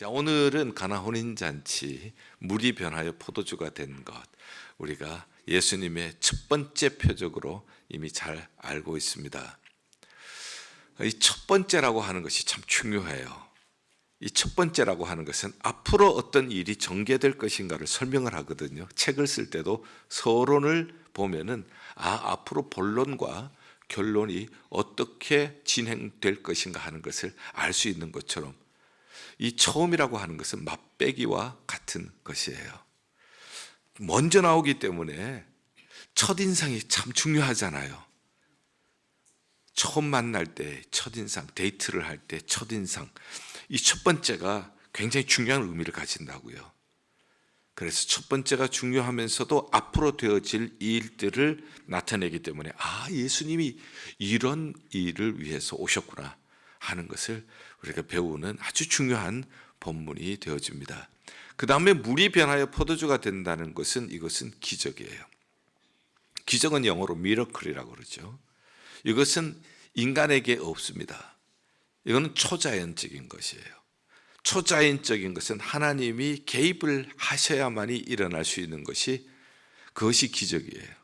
자, 오늘은 가나 혼인잔치, 물이 변하여 포도주가 된 것, 우리가 예수님의 첫 번째 표적으로 이미 잘 알고 있습니다. 이 첫 번째라고 하는 것이 참 중요해요. 이 첫 번째라고 하는 것은 앞으로 어떤 일이 전개될 것인가를 설명을 하거든요. 책을 쓸 때도 서론을 보면은 앞으로 본론과 결론이 어떻게 진행될 것인가 하는 것을 알 수 있는 것처럼 이 처음이라고 하는 것은 맛배기와 같은 것이에요. 먼저 나오기 때문에 첫인상이 참 중요하잖아요. 처음 만날 때 첫인상, 데이트를 할 때 첫인상, 이 첫 번째가 굉장히 중요한 의미를 가진다고요. 그래서 첫 번째가 중요하면서도 앞으로 되어질 일들을 나타내기 때문에 예수님이 이런 일을 위해서 오셨구나 하는 것을 우리가 배우는 아주 중요한 본문이 되어집니다. 그 다음에 물이 변하여 포도주가 된다는 것은 이것은 기적이에요. 기적은 영어로 미러클이라고 그러죠. 이것은 인간에게 없습니다. 이거는 초자연적인 것이에요. 초자연적인 것은 하나님이 개입을 하셔야만이 일어날 수 있는 것이 그것이 기적이에요.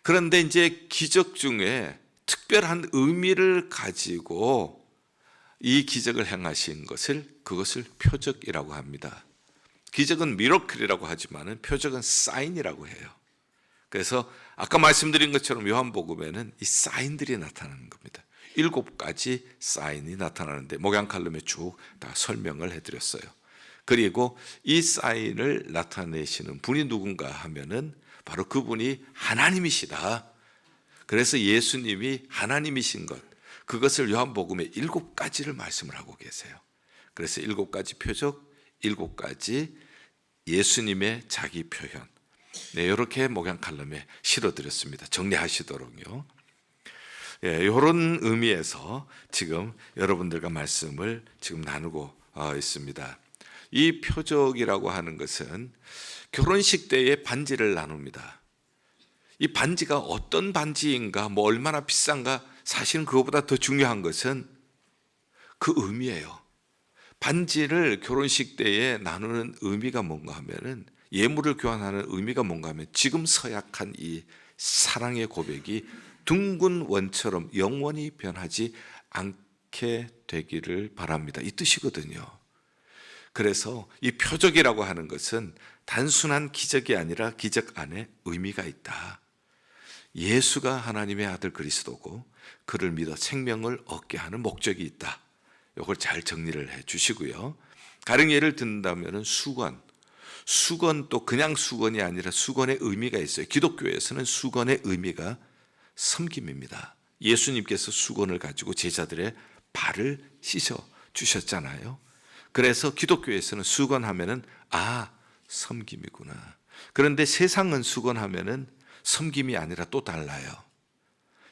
그런데 이제 기적 중에 특별한 의미를 가지고 이 기적을 행하신 그것을 표적이라고 합니다. 기적은 미러클이라고 하지만 표적은 사인이라고 해요. 그래서 아까 말씀드린 것처럼 요한복음에는 이 사인들이 나타나는 겁니다. 7가지 사인이 나타나는데 목양 칼럼에 쭉 다 설명을 해드렸어요. 그리고 이 사인을 나타내시는 분이 누군가 하면은 바로 그분이 하나님이시다. 그래서 예수님이 하나님이신 것, 그것을 요한복음에 7가지를 말씀을 하고 계세요. 그래서 7가지 표적, 7가지 예수님의 자기 표현, 이렇게 목양 칼럼에 실어드렸습니다. 정리하시도록요. 이런 의미에서 지금 여러분들과 말씀을 지금 나누고 있습니다. 이 표적이라고 하는 것은 결혼식 때에 반지를 나눕니다. 이 반지가 어떤 반지인가, 얼마나 비싼가, 사실은 그것보다 더 중요한 것은 그 의미예요. 반지를 결혼식 때에 나누는 의미가 뭔가 하면은, 예물을 교환하는 의미가 뭔가 하면, 지금 서약한 이 사랑의 고백이 둥근 원처럼 영원히 변하지 않게 되기를 바랍니다. 이 뜻이거든요. 그래서 이 표적이라고 하는 것은 단순한 기적이 아니라 기적 안에 의미가 있다. 예수가 하나님의 아들 그리스도고 그를 믿어 생명을 얻게 하는 목적이 있다. 이걸 잘 정리를 해 주시고요. 가령 예를 든다면 수건도 그냥 수건이 아니라 수건의 의미가 있어요. 기독교에서는 수건의 의미가 섬김입니다. 예수님께서 수건을 가지고 제자들의 발을 씻어 주셨잖아요. 그래서 기독교에서는 수건하면은 섬김이구나. 그런데 세상은 수건하면은 섬김이 아니라 또 달라요.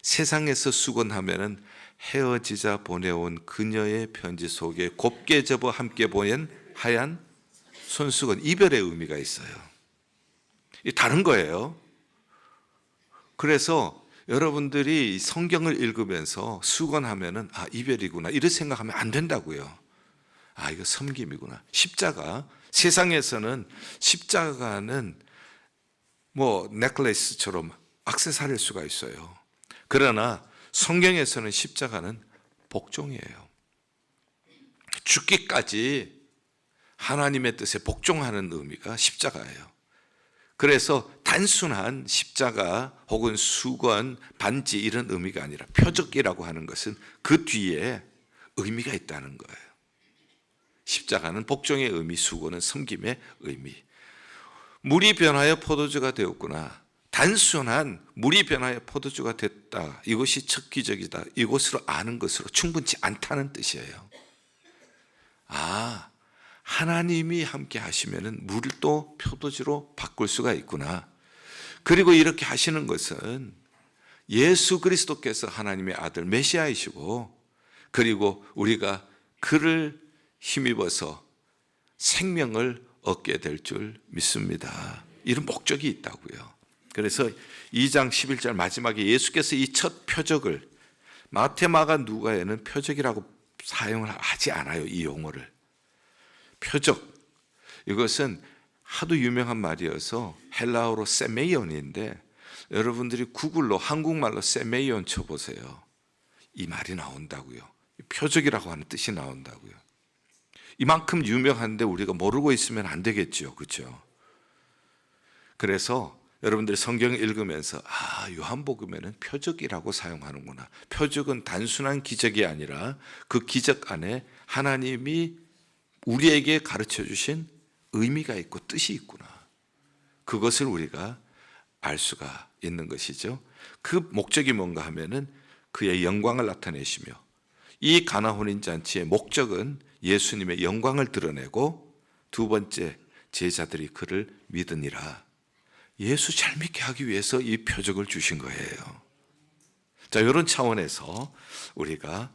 세상에서 수건하면은 헤어지자 보내온 그녀의 편지 속에 곱게 접어 함께 보낸 하얀 손수건, 이별의 의미가 있어요. 이 다른 거예요. 그래서 여러분들이 성경을 읽으면서 수건하면은 이별이구나 이렇게 생각하면 안 된다고요. 이거 섬김이구나. 십자가, 세상에서는 십자가는 넥클레이스처럼 액세서리일 수가 있어요. 그러나 성경에서는 십자가는 복종이에요. 죽기까지 하나님의 뜻에 복종하는 의미가 십자가예요. 그래서 단순한 십자가 혹은 수건, 반지 이런 의미가 아니라 표적이라고 하는 것은 그 뒤에 의미가 있다는 거예요. 십자가는 복종의 의미, 수건은 섬김의 의미. 물이 변하여 포도주가 되었구나. 단순한 물이 변하여 포도주가 됐다, 이것이 첫 기적이다, 이것으로 아는 것으로 충분치 않다는 뜻이에요. 하나님이 함께 하시면은 물을 또 포도주로 바꿀 수가 있구나. 그리고 이렇게 하시는 것은 예수 그리스도께서 하나님의 아들 메시아이시고, 그리고 우리가 그를 힘입어서 생명을 얻게 될 줄 믿습니다. 이런 목적이 있다고요. 그래서 2장 11절 마지막에 예수께서 이 첫 표적을 마태, 마가, 누가에는 표적이라고 사용을 하지 않아요. 이 용어를. 표적, 이것은 하도 유명한 말이어서 헬라어로 세메이온인데 여러분들이 구글로 한국말로 세메이온 쳐보세요. 이 말이 나온다고요. 표적이라고 하는 뜻이 나온다고요. 이만큼 유명한데 우리가 모르고 있으면 안 되겠죠. 그렇죠? 그래서 여러분들이 성경을 읽으면서 요한복음에는 표적이라고 사용하는구나. 표적은 단순한 기적이 아니라 그 기적 안에 하나님이 우리에게 가르쳐 주신 의미가 있고 뜻이 있구나. 그것을 우리가 알 수가 있는 것이죠. 그 목적이 뭔가 하면은 그의 영광을 나타내시며, 이 가나 혼인잔치의 목적은 예수님의 영광을 드러내고, 두 번째, 제자들이 그를 믿으니라. 예수 잘 믿게 하기 위해서 이 표적을 주신 거예요. 자, 이런 차원에서 우리가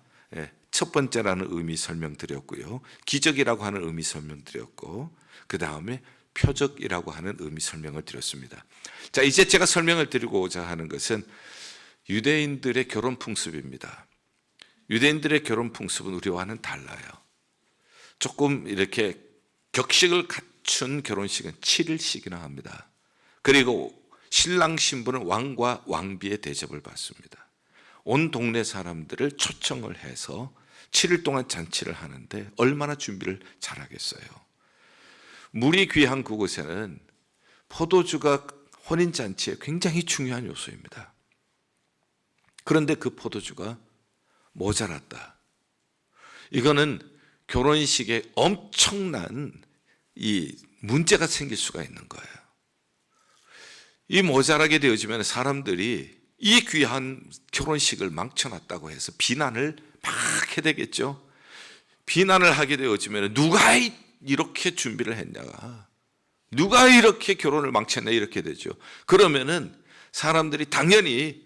첫 번째라는 의미 설명드렸고요, 기적이라고 하는 의미 설명드렸고, 그 다음에 표적이라고 하는 의미 설명을 드렸습니다. 자, 이제 제가 설명을 드리고자 하는 것은 유대인들의 결혼 풍습입니다. 유대인들의 결혼 풍습은 우리와는 달라요. 조금 이렇게 격식을 갖춘 결혼식은 7일씩이나 합니다. 그리고 신랑 신부는 왕과 왕비의 대접을 받습니다. 온 동네 사람들을 초청을 해서 7일 동안 잔치를 하는데 얼마나 준비를 잘하겠어요. 물이 귀한 그곳에는 포도주가 혼인잔치에 굉장히 중요한 요소입니다. 그런데 그 포도주가 모자랐다. 이거는 결혼식에 엄청난 이 문제가 생길 수가 있는 거예요. 이 모자라게 되어지면 사람들이 이 귀한 결혼식을 망쳐놨다고 해서 비난을 막 해야 되겠죠. 비난을 하게 되어지면 누가 이렇게 준비를 했냐, 누가 이렇게 결혼을 망쳤냐, 이렇게 되죠. 그러면은 사람들이 당연히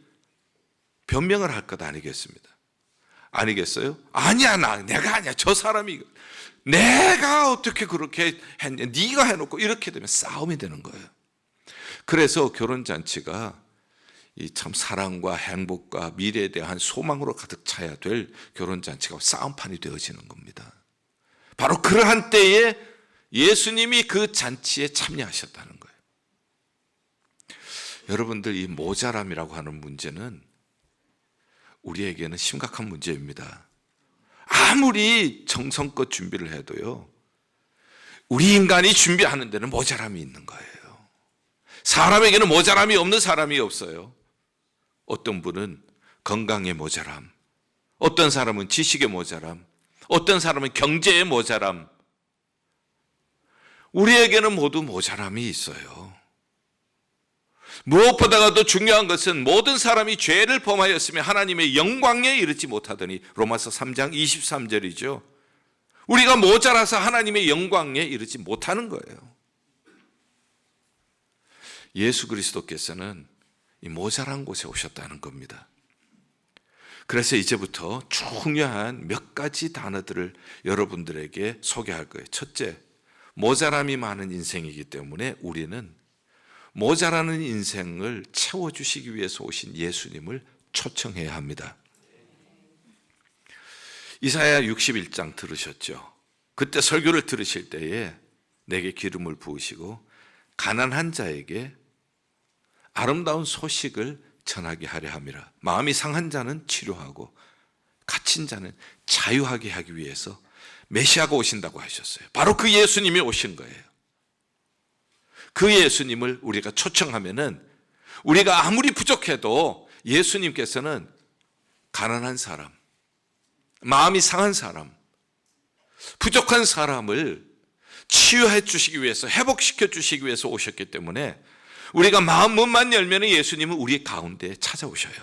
변명을 할 것 아니겠습니다. 아니겠어요? 아니야, 내가 아니야, 저 사람이, 내가 어떻게 그렇게 했냐, 네가 해놓고, 이렇게 되면 싸움이 되는 거예요. 그래서 결혼잔치가 이 참 사랑과 행복과 미래에 대한 소망으로 가득 차야 될 결혼잔치가 싸움판이 되어지는 겁니다. 바로 그러한 때에 예수님이 그 잔치에 참여하셨다는 거예요. 여러분들, 이 모자람이라고 하는 문제는 우리에게는 심각한 문제입니다. 아무리 정성껏 준비를 해도요, 우리 인간이 준비하는 데는 모자람이 있는 거예요. 사람에게는 모자람이 없는 사람이 없어요. 어떤 분은 건강의 모자람, 어떤 사람은 지식의 모자람, 어떤 사람은 경제의 모자람. 우리에게는 모두 모자람이 있어요. 무엇보다도 중요한 것은 모든 사람이 죄를 범하였으며 하나님의 영광에 이르지 못하더니, 로마서 3장 23절이죠. 우리가 모자라서 하나님의 영광에 이르지 못하는 거예요. 예수 그리스도께서는 이 모자란 곳에 오셨다는 겁니다. 그래서 이제부터 중요한 몇 가지 단어들을 여러분들에게 소개할 거예요. 첫째, 모자람이 많은 인생이기 때문에 우리는 모자라는 인생을 채워주시기 위해서 오신 예수님을 초청해야 합니다. 이사야 61장 들으셨죠? 그때 설교를 들으실 때에 내게 기름을 부으시고 가난한 자에게 아름다운 소식을 전하게 하려 함이라. 마음이 상한 자는 치료하고 갇힌 자는 자유하게 하기 위해서 메시아가 오신다고 하셨어요. 바로 그 예수님이 오신 거예요. 그 예수님을 우리가 초청하면은 우리가 아무리 부족해도 예수님께서는 가난한 사람, 마음이 상한 사람, 부족한 사람을 치유해 주시기 위해서, 회복시켜 주시기 위해서 오셨기 때문에 우리가 마음 문만 열면 예수님은 우리 가운데 찾아오셔요.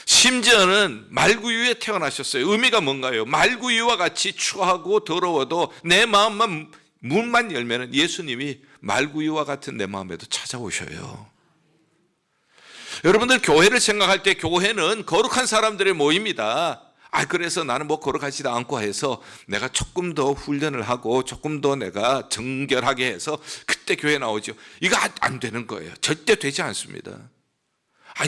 심지어는 말구유에 태어나셨어요. 의미가 뭔가요? 말구유와 같이 추하고 더러워도 내 마음만 문만 열면 예수님이 말구유와 같은 내 마음에도 찾아오셔요. 여러분들, 교회를 생각할 때 교회는 거룩한 사람들의 모임이다. 그래서 나는 뭐 거룩하지도 않고 해서 내가 조금 더 훈련을 하고 조금 더 내가 정결하게 해서 그때 교회 나오죠. 이거 안 되는 거예요. 절대 되지 않습니다.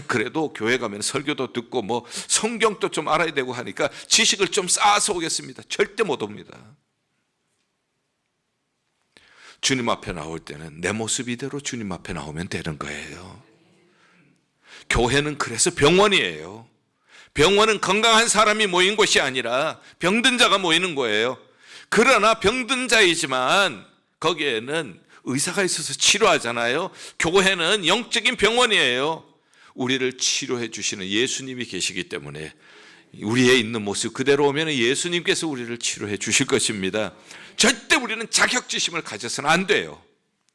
그래도 교회 가면 설교도 듣고 뭐 성경도 좀 알아야 되고 하니까 지식을 좀 쌓아서 오겠습니다. 절대 못 옵니다. 주님 앞에 나올 때는 내 모습 이대로 주님 앞에 나오면 되는 거예요. 교회는 그래서 병원이에요. 병원은 건강한 사람이 모인 곳이 아니라 병든 자가 모이는 거예요. 그러나 병든 자이지만 거기에는 의사가 있어서 치료하잖아요. 교회는 영적인 병원이에요. 우리를 치료해 주시는 예수님이 계시기 때문에 우리의 있는 모습 그대로 오면 예수님께서 우리를 치료해 주실 것입니다. 절대 우리는 자격지심을 가져서는 안 돼요.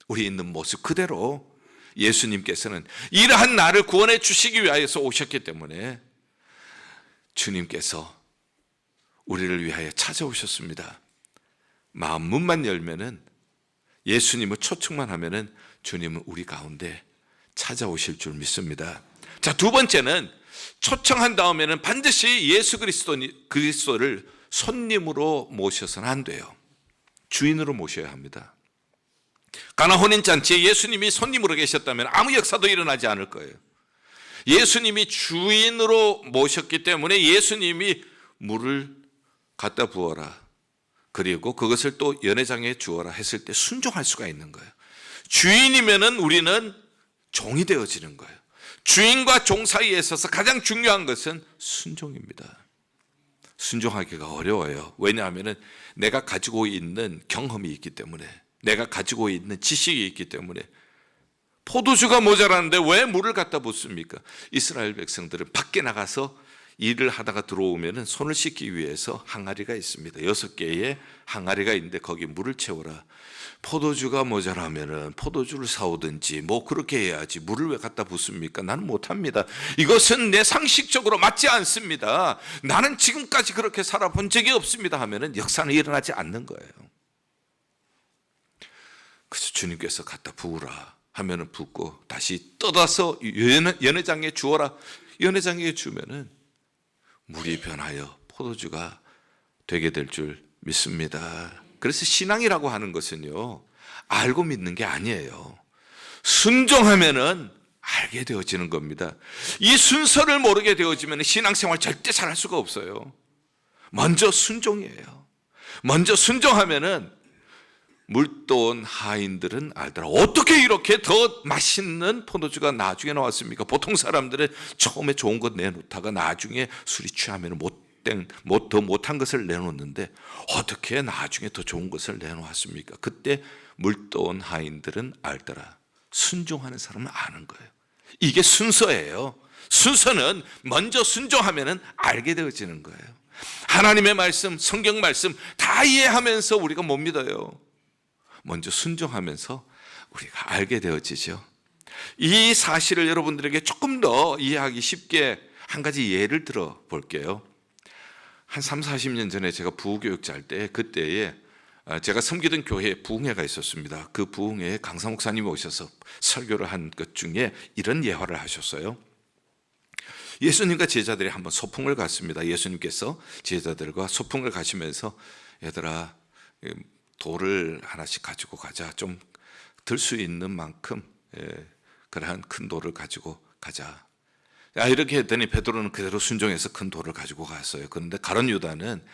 우리 있는 모습 그대로 예수님께서는 이러한 나를 구원해 주시기 위하여서 오셨기 때문에 주님께서 우리를 위하여 찾아오셨습니다. 마음 문만 열면은, 예수님을 초청만 하면은 주님은 우리 가운데 찾아오실 줄 믿습니다. 자, 두 번째는 초청한 다음에는 반드시 예수 그리스도를 손님으로 모셔서는 안 돼요. 주인으로 모셔야 합니다. 가나 혼인잔치에 예수님이 손님으로 계셨다면 아무 역사도 일어나지 않을 거예요. 예수님이 주인으로 모셨기 때문에 예수님이 물을 갖다 부어라, 그리고 그것을 또 연회장에 주어라 했을 때 순종할 수가 있는 거예요. 주인이면은 우리는 종이 되어지는 거예요. 주인과 종 사이에 있어서 가장 중요한 것은 순종입니다. 순종하기가 어려워요. 왜냐하면 내가 가지고 있는 경험이 있기 때문에, 내가 가지고 있는 지식이 있기 때문에. 포도주가 모자라는데 왜 물을 갖다 붓습니까? 이스라엘 백성들은 밖에 나가서 일을 하다가 들어오면 손을 씻기 위해서 항아리가 있습니다. 6개의 항아리가 있는데 거기 물을 채워라. 포도주가 모자라면 포도주를 사오든지 뭐 그렇게 해야지 물을 왜 갖다 붓습니까? 나는 못합니다. 이것은 내 상식적으로 맞지 않습니다. 나는 지금까지 그렇게 살아본 적이 없습니다 하면은 역사는 일어나지 않는 거예요. 그래서 주님께서 갖다 부으라 하면은 붓고 다시 떠다서 연회장에 주어라. 연회장에 주면은 물이 변하여 포도주가 되게 될 줄 믿습니다. 그래서 신앙이라고 하는 것은요, 알고 믿는 게 아니에요. 순종하면은 알게 되어지는 겁니다. 이 순서를 모르게 되어지면 신앙생활 절대 잘할 수가 없어요. 먼저 순종이에요. 먼저 순종하면은 물도온 하인들은 알더라. 어떻게 이렇게 더 맛있는 포도주가 나중에 나왔습니까? 보통 사람들은 처음에 좋은 것 내놓다가 나중에 술이 취하면 더 못한 것을 내놓는데 어떻게 나중에 더 좋은 것을 내놓았습니까? 그때 물도온 하인들은 알더라. 순종하는 사람은 아는 거예요. 이게 순서예요. 순서는 먼저 순종하면 알게 되어지는 거예요. 하나님의 말씀, 성경 말씀 다 이해하면서 우리가 못 믿어요. 먼저 순종하면서 우리가 알게 되어지죠. 이 사실을 여러분들에게 조금 더 이해하기 쉽게 한 가지 예를 들어 볼게요. 한 30-40년 전에 제가 부교육자 할 때, 그때에 제가 섬기던 교회에 부흥회가 있었습니다. 그 부흥회에 강사 목사님이 오셔서 설교를 한 것 중에 이런 예화를 하셨어요. 예수님과 제자들이 한번 소풍을 갔습니다. 예수님께서 제자들과 소풍을 가시면서 얘들아, 돌을 하나씩 가지고 가자. 좀 들 수 있는 만큼 그러한 큰 돌을 가지고 가자. 이렇게 했더니 베드로는 그대로 순종해서 큰 돌을 가지고 갔어요. 그런데 가룟 유다는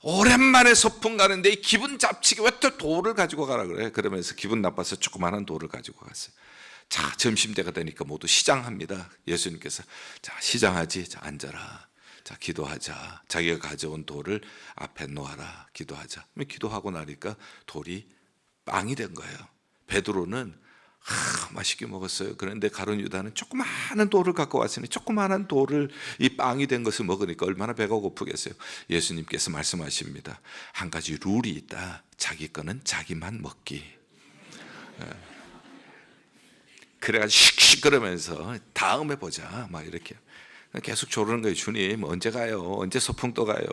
오랜만에 소풍 가는데 이 기분 잡치게 왜 또 돌을 가지고 가라 그래? 그러면서 기분 나빠서 조그마한 돌을 가지고 갔어요. 자, 점심때가 되니까 모두 시장합니다. 예수님께서 자, 시장하지. 자, 앉아라. 자, 기도하자. 자기가 가져온 돌을 앞에 놓아라. 기도하자. 기도하고 나니까 돌이 빵이 된 거예요. 베드로는 맛있게 먹었어요. 그런데 가룟 유다는 조그마한 돌을 갖고 왔으니 조그마한 돌을 이 빵이 된 것을 먹으니까 얼마나 배가 고프겠어요. 예수님께서 말씀하십니다. 한 가지 룰이 있다. 자기 거는 자기만 먹기. 그래가지고 씩씩거리면서 다음에 보자 막 이렇게 계속 조르는 거예요. 주님 언제 가요? 언제 소풍 또 가요?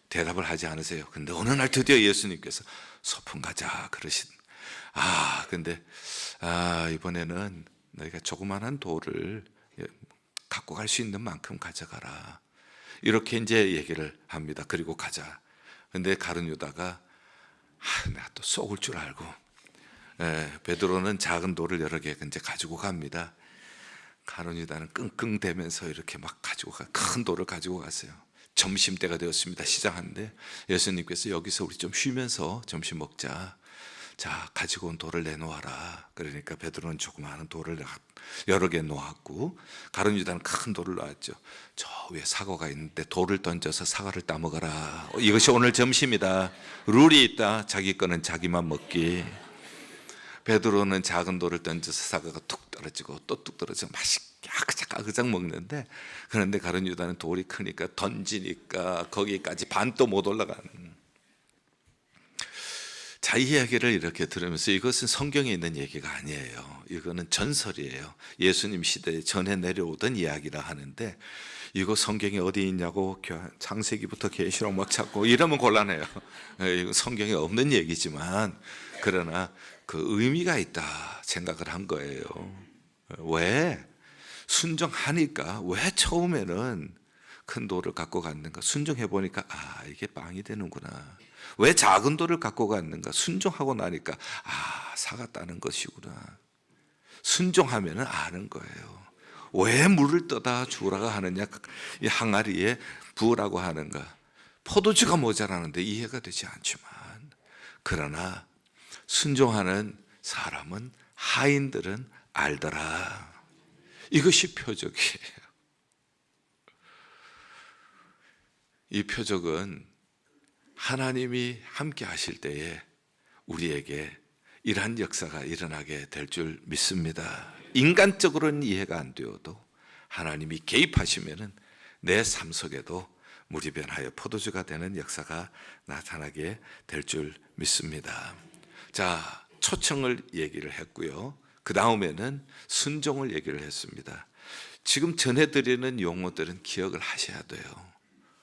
대답을 하지 않으세요. 근데 어느 날 드디어 예수님께서 소풍 가자 그러신. 근데 이번에는 너희가 조그만한 돌을 갖고 갈 수 있는 만큼 가져가라. 이렇게 이제 얘기를 합니다. 그리고 가자. 근데 가룟 유다가 내가 또 속을 줄 알고 베드로는 작은 돌을 여러 개 이제 가지고 갑니다. 가룟 유다는 끙끙대면서 이렇게 막 큰 돌을 가지고 갔어요. 점심때가 되었습니다. 시장한데 예수님께서 여기서 우리 좀 쉬면서 점심 먹자. 자, 가지고 온 돌을 내놓아라. 그러니까 베드로는 조그마한 돌을 여러 개 놓았고 가룟 유다는 큰 돌을 놓았죠. 저 위에 사과가 있는데 돌을 던져서 사과를 따먹어라. 이것이 오늘 점심이다. 룰이 있다. 자기 거는 자기만 먹기. 베드로는 작은 돌을 던져서 사과가 툭 떨어지고 또 뚝 떨어지고 맛있게 아그작 먹는데, 그런데 가룟 유다는 돌이 크니까 던지니까 거기까지 반도 못 올라가는. 자, 이 이야기를 이렇게 들으면서 이것은 성경에 있는 얘기가 아니에요. 이거는 전설이에요. 예수님 시대에 전해 내려오던 이야기라 하는데, 이거 성경에 어디 있냐고 창세기부터 계시록 막 찾고 이러면 곤란해요. 이건 성경에 없는 얘기지만 그러나 그 의미가 있다 생각을 한 거예요. 왜? 순종하니까. 왜 처음에는 큰 돌을 갖고 갔는가? 순종해 보니까 이게 빵이 되는구나. 왜 작은 돌을 갖고 갔는가? 순종하고 나니까 사가 따는 것이구나. 순종하면 아는 거예요. 왜 물을 떠다 주라고 하느냐? 이 항아리에 부으라고 하는가? 포도주가 모자라는데 이해가 되지 않지만, 그러나 순종하는 사람은, 하인들은 알더라. 이것이 표적이에요. 이 표적은 하나님이 함께 하실 때에 우리에게 이러한 역사가 일어나게 될 줄 믿습니다. 인간적으로는 이해가 안 되어도 하나님이 개입하시면은 내 삶 속에도 물이 변하여 포도주가 되는 역사가 나타나게 될 줄 믿습니다. 자, 초청을 얘기를 했고요. 그 다음에는 순종을 얘기를 했습니다. 지금 전해드리는 용어들은 기억을 하셔야 돼요.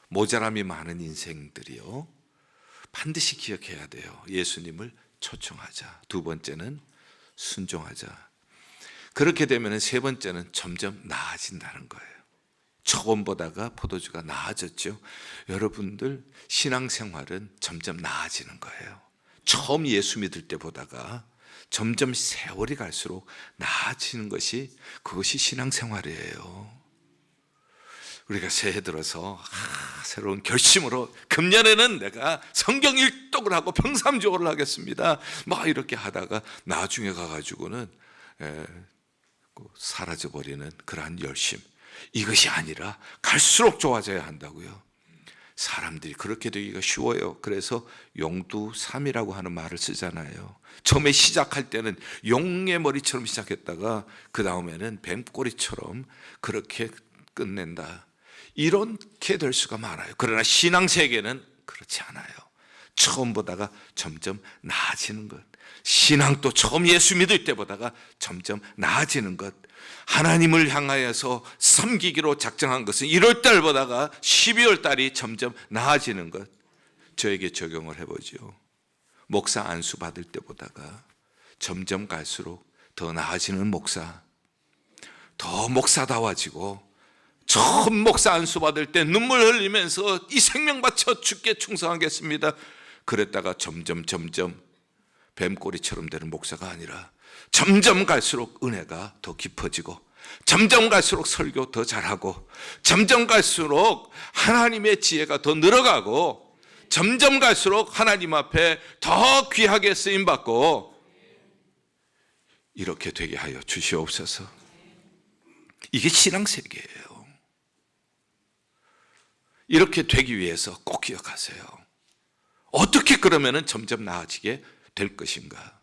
모자람이 많은 인생들이요, 반드시 기억해야 돼요. 예수님을 초청하자. 두 번째는 순종하자. 그렇게 되면 세 번째는 점점 나아진다는 거예요. 처음 보다가 포도주가 나아졌죠. 여러분들 신앙생활은 점점 나아지는 거예요. 처음 예수 믿을 때 보다가 점점 세월이 갈수록 나아지는 것이, 그것이 신앙생활이에요. 우리가 새해 들어서 새로운 결심으로 금년에는 내가 성경 일독을 하고 평삼조를 하겠습니다, 막 이렇게 하다가 나중에 가가지고는 사라져버리는 그러한 열심, 이것이 아니라 갈수록 좋아져야 한다고요. 사람들이 그렇게 되기가 쉬워요. 그래서 용두삼이라고 하는 말을 쓰잖아요. 처음에 시작할 때는 용의 머리처럼 시작했다가 그 다음에는 뱀꼬리처럼 그렇게 끝낸다, 이렇게 될 수가 많아요. 그러나 신앙세계는 그렇지 않아요. 처음 보다가 점점 나아지는 것. 신앙도 처음 예수 믿을 때 보다가 점점 나아지는 것. 하나님을 향하여서 섬기기로 작정한 것은 1월 달 보다가 12월 달이 점점 나아지는 것. 저에게 적용을 해보죠. 목사 안수 받을 때 보다가 점점 갈수록 더 나아지는 목사, 더 목사다워지고, 처음 목사 안수 받을 때 눈물 흘리면서 이 생명 바쳐 주께 충성하겠습니다, 그랬다가 점점 뱀꼬리처럼 되는 목사가 아니라 점점 갈수록 은혜가 더 깊어지고, 점점 갈수록 설교 더 잘하고, 점점 갈수록 하나님의 지혜가 더 늘어가고, 점점 갈수록 하나님 앞에 더 귀하게 쓰임받고, 이렇게 되게 하여 주시옵소서. 이게 신앙세계예요. 이렇게 되기 위해서 꼭 기억하세요. 어떻게 그러면 점점 나아지게 될 것인가?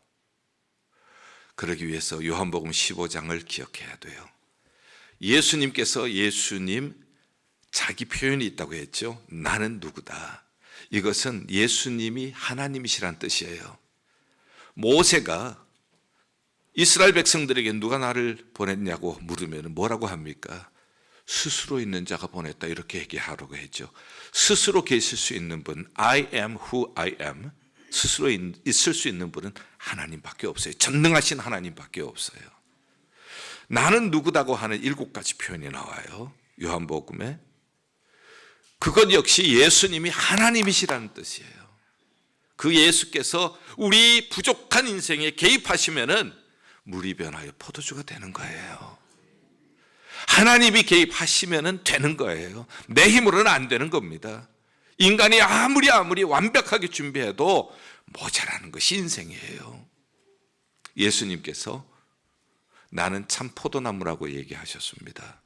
그러기 위해서 요한복음 15장을 기억해야 돼요. 예수님께서 자기 표현이 있다고 했죠. 나는 누구다. 이것은 예수님이 하나님이시란 뜻이에요. 모세가 이스라엘 백성들에게 누가 나를 보냈냐고 물으면 뭐라고 합니까? 스스로 있는 자가 보냈다, 이렇게 얘기하라고 했죠. 스스로 계실 수 있는 분, I am who I am, 스스로 있을 수 있는 분은 하나님밖에 없어요. 전능하신 하나님밖에 없어요. 나는 누구다고 하는 7가지 표현이 나와요, 요한복음에. 그것 역시 예수님이 하나님이시라는 뜻이에요. 그 예수께서 우리 부족한 인생에 개입하시면은 물이 변하여 포도주가 되는 거예요. 하나님이 개입하시면 되는 거예요. 내 힘으로는 안 되는 겁니다. 인간이 아무리 완벽하게 준비해도 모자라는 것이 인생이에요. 예수님께서 나는 참 포도나무라고 얘기하셨습니다.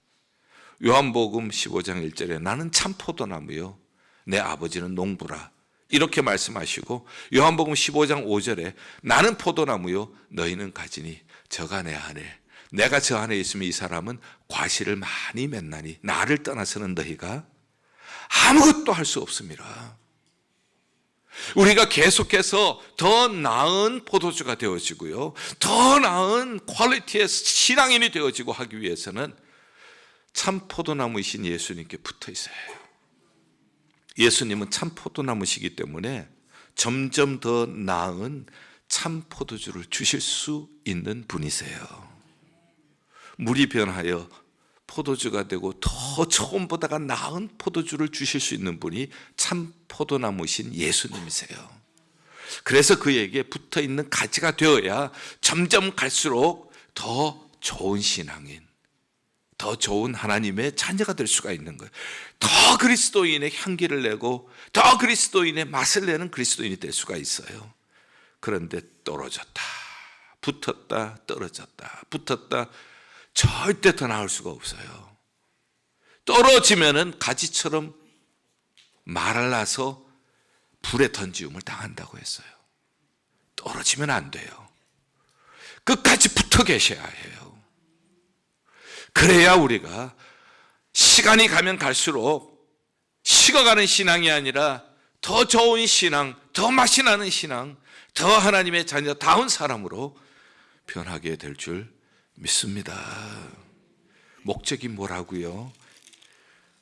요한복음 15장 1절에 나는 참 포도나무요 내 아버지는 농부라 이렇게 말씀하시고, 요한복음 15장 5절에 나는 포도나무요 너희는 가지니 저가 내 안에, 내가 저 안에 있으면 이 사람은 과실을 많이 맺나니 나를 떠나서는 너희가 아무것도 할 수 없습니다. 우리가 계속해서 더 나은 포도주가 되어지고요, 더 나은 퀄리티의 신앙인이 되어지고 하기 위해서는 참 포도나무이신 예수님께 붙어 있어야 해요. 예수님은 참 포도나무시기 때문에 점점 더 나은 참 포도주를 주실 수 있는 분이세요. 물이 변하여 포도주가 되고 더 처음보다가 나은 포도주를 주실 수 있는 분이 참 포도나무신 예수님이세요. 그래서 그에게 붙어 있는 가지가 되어야 점점 갈수록 더 좋은 신앙인, 더 좋은 하나님의 자녀가 될 수가 있는 거예요. 더 그리스도인의 향기를 내고 더 그리스도인의 맛을 내는 그리스도인이 될 수가 있어요. 그런데 떨어졌다, 붙었다, 떨어졌다, 붙었다, 절대 더 나을 수가 없어요. 떨어지면은 가지처럼 말라서 불에 던지움을 당한다고 했어요. 떨어지면 안 돼요. 끝까지 붙어 계셔야 해요. 그래야 우리가 시간이 가면 갈수록 식어가는 신앙이 아니라 더 좋은 신앙, 더 맛이 나는 신앙, 더 하나님의 자녀다운 사람으로 변하게 될 줄 믿습니다. 목적이 뭐라고요?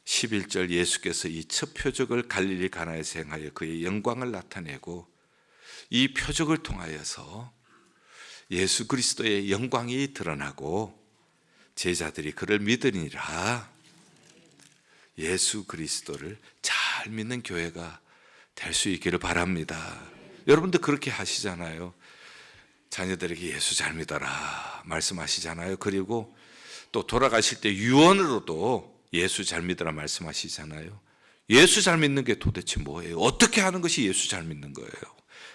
11절 예수께서 이 첫 표적을 갈릴리 가나에서 행하여 그의 영광을 나타내고 이 표적을 통하여서 예수 그리스도의 영광이 드러나고 제자들이 그를 믿으니라. 예수 그리스도를 잘 믿는 교회가 될 수 있기를 바랍니다. 여러분들 그렇게 하시잖아요. 자녀들에게 예수 잘 믿어라 말씀하시잖아요. 그리고 또 돌아가실 때 유언으로도 예수 잘 믿어라 말씀하시잖아요. 예수 잘 믿는 게 도대체 뭐예요? 어떻게 하는 것이 예수 잘 믿는 거예요?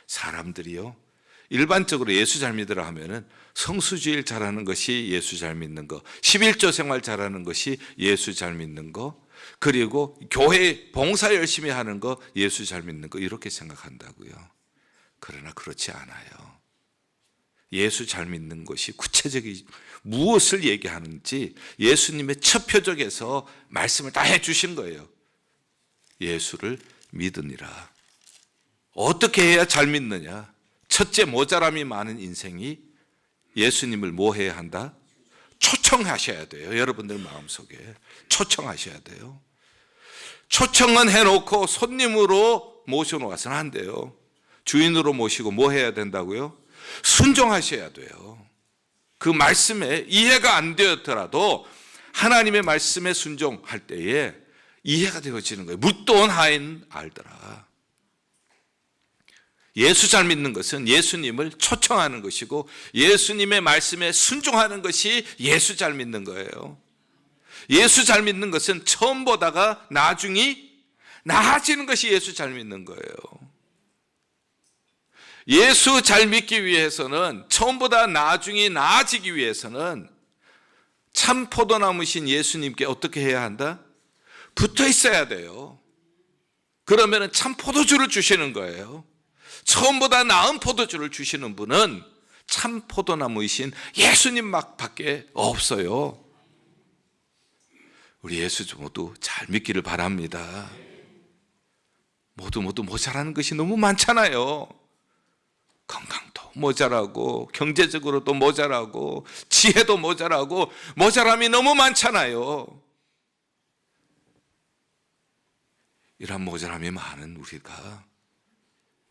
사람들이요, 일반적으로 예수 잘 믿으라 하면은 성수주일 잘하는 것이 예수 잘 믿는 거, 11조 생활 잘하는 것이 예수 잘 믿는 거, 그리고 교회 봉사 열심히 하는 거 예수 잘 믿는 거, 이렇게 생각한다고요. 그러나 그렇지 않아요. 예수 잘 믿는 것이 구체적인 무엇을 얘기하는지 예수님의 첫 표적에서 말씀을 다 해주신 거예요. 예수를 믿으니라. 어떻게 해야 잘 믿느냐? 첫째, 모자람이 많은 인생이 예수님을 뭐 해야 한다? 초청하셔야 돼요. 여러분들 마음속에 초청하셔야 돼요. 초청은 해놓고 손님으로 모셔놓아서는 안 돼요. 주인으로 모시고 뭐 해야 된다고요? 순종하셔야 돼요. 그 말씀에 이해가 안 되었더라도 하나님의 말씀에 순종할 때에 이해가 되어지는 거예요. 묻도 온 하인 알더라. 예수 잘 믿는 것은 예수님을 초청하는 것이고 예수님의 말씀에 순종하는 것이 예수 잘 믿는 거예요. 예수 잘 믿는 것은 처음 보다가 나중이 나아지는 것이 예수 잘 믿는 거예요. 예수 잘 믿기 위해서는, 처음보다 나중에 나아지기 위해서는 참 포도나무신 예수님께 어떻게 해야 한다? 붙어 있어야 돼요. 그러면 참 포도주를 주시는 거예요. 처음보다 나은 포도주를 주시는 분은 참 포도나무이신 예수님밖에 없어요. 우리 예수 모두 잘 믿기를 바랍니다. 모두 모자라는 것이 너무 많잖아요. 건강도 모자라고, 경제적으로도 모자라고, 지혜도 모자라고, 모자람이 너무 많잖아요. 이런 모자람이 많은 우리가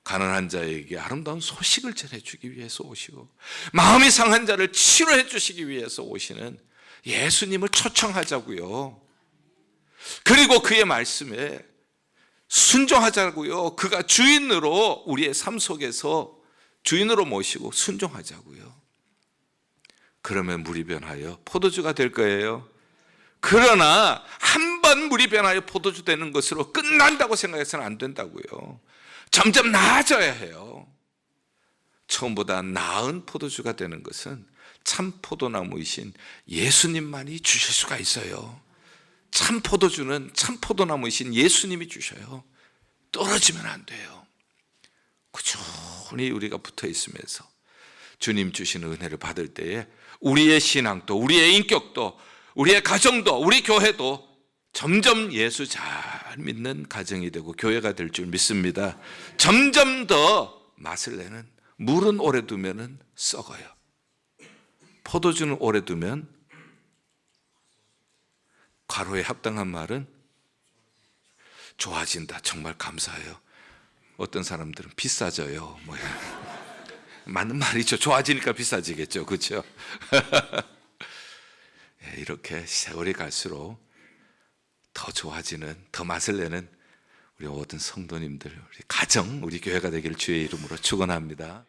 가난한 자에게 아름다운 소식을 전해주기 위해서 오시고 마음이 상한 자를 치료해 주시기 위해서 오시는 예수님을 초청하자고요. 그리고 그의 말씀에 순종하자고요. 그가 주인으로 우리의 삶 속에서 주인으로 모시고 순종하자고요. 그러면 물이 변하여 포도주가 될 거예요. 그러나 한 번 물이 변하여 포도주 되는 것으로 끝난다고 생각해서는 안 된다고요. 점점 나아져야 해요. 처음보다 나은 포도주가 되는 것은 참 포도나무이신 예수님만이 주실 수가 있어요. 참 포도주는 참 포도나무이신 예수님이 주셔요. 떨어지면 안 돼요. 꾸준히 우리가 붙어 있으면서 주님 주시는 은혜를 받을 때에 우리의 신앙도, 우리의 인격도, 우리의 가정도, 우리 교회도 점점 예수 잘 믿는 가정이 되고 교회가 될 줄 믿습니다. 점점 더 맛을 내는, 물은 오래 두면 썩어요. 포도주는 오래 두면, 과로에 합당한 말은 좋아진다. 정말 감사해요. 어떤 사람들은 비싸져요. 맞는 말이죠. 좋아지니까 비싸지겠죠. 그렇죠? 이렇게 세월이 갈수록 더 좋아지는, 더 맛을 내는 우리 모든 성도님들, 우리 가정, 우리 교회가 되길 주의 이름으로 축원합니다.